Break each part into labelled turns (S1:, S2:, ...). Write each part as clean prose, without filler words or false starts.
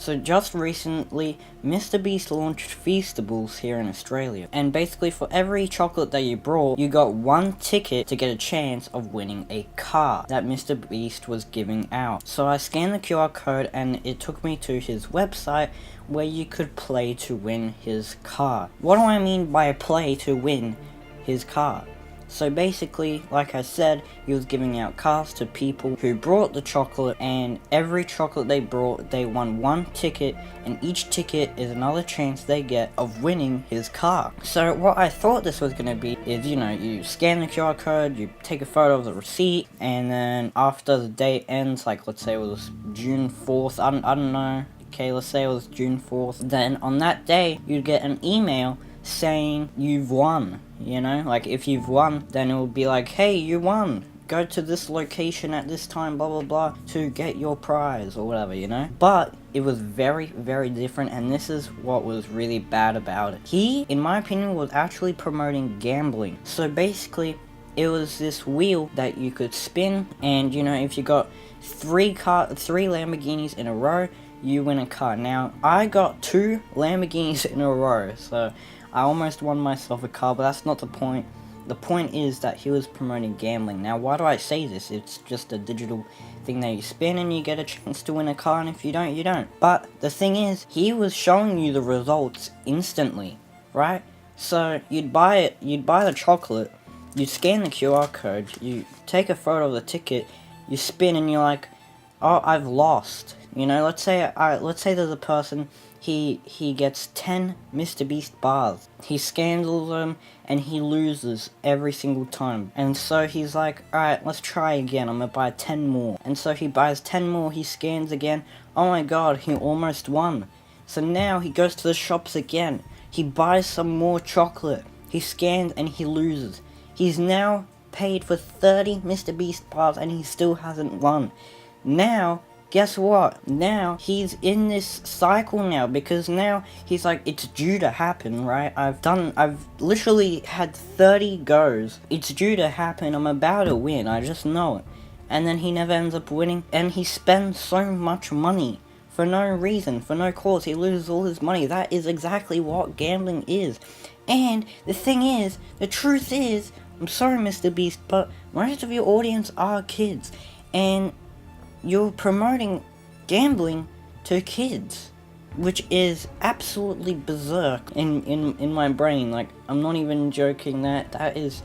S1: So just recently, MrBeast launched feastables here in Australia, and basically for every chocolate that you brought, you got one ticket to get a chance of winning a car that MrBeast was giving out. So I scanned the QR code and it took me to his website where you could play to win his car. What do I mean by play to win his car? So basically, like I said, he was giving out cars to people who brought the chocolate, and every chocolate they brought, they won one ticket, and each ticket is another chance they get of winning his car. So what I thought this was going to be is, you scan the QR code, you take a photo of the receipt, and then after the day ends, like let's say it was June 4th, I don't know, okay, let's say it was June 4th, then on that day, you'd get an email saying you've won, like if you've won, then it will be like, hey, you won, go to this location at this time, blah blah blah, to get your prize or whatever, but it was very, very different, and this is what was really bad about it. He, in my opinion, was actually promoting gambling. So basically, it was this wheel that you could spin, and if you got three Lamborghinis in a row, you win a car. Now, I got 2 Lamborghinis in a row, so I almost won myself a car, but that's not the point. The point is that he was promoting gambling. Now, why do I say this? It's just a digital thing that you spin and you get a chance to win a car, and if you don't, you don't. But the thing is, he was showing you the results instantly, right? So you'd buy the chocolate, you scan the QR code, you take a photo of the ticket, you spin, and you're like, oh, I've lost. Let's say there's a person, he gets 10 MrBeast bars. He scans all of them, and he loses every single time. And so he's like, alright, let's try again, I'm gonna buy 10 more. And so he buys 10 more, he scans again, oh my god, he almost won. So now he goes to the shops again, he buys some more chocolate, he scans and he loses. He's now paid for 30 MrBeast bars and he still hasn't won. Now, guess what? Now, he's in this cycle now, because now he's like, it's due to happen, right? I've literally had 30 goes. It's due to happen, I'm about to win, I just know it. And then he never ends up winning, and he spends so much money for no reason, for no cause. He loses all his money. That is exactly what gambling is. And the thing is, the truth is, I'm sorry MrBeast, but most of your audience are kids, and you're promoting gambling to kids, which is absolutely berserk in my brain. Like, I'm not even joking, that is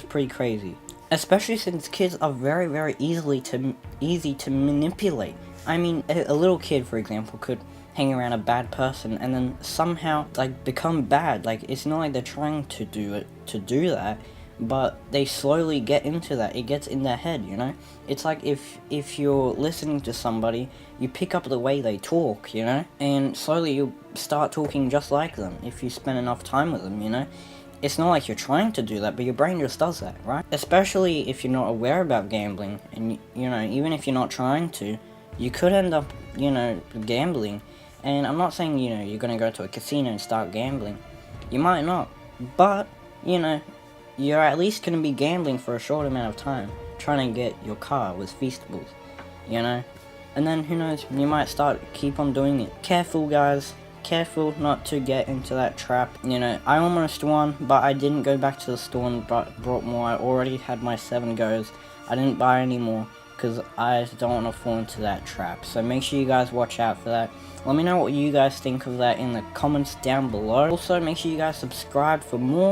S1: pretty crazy. Especially since kids are very, very easy to manipulate. I mean, a little kid, for example, could hang around a bad person and then somehow, like, become bad. Like, it's not like they're trying to do that, but they slowly get into that. It gets in their head, It's like if you're listening to somebody, you pick up the way they talk, and slowly you start talking just like them if you spend enough time with them, It's not like you're trying to do that, but your brain just does that, right? Especially if you're not aware about gambling, and, even if you're not trying to, you could end up, gambling. And I'm not saying, you're gonna go to a casino and start gambling. You might not, but, you're at least going to be gambling for a short amount of time, trying to get your car with feastables, And then, who knows, you might keep on doing it. Careful, guys. Careful not to get into that trap. I almost won, but I didn't go back to the store and brought more. I already had my 7 goes. I didn't buy any more, because I don't want to fall into that trap. So make sure you guys watch out for that. Let me know what you guys think of that in the comments down below. Also, make sure you guys subscribe for more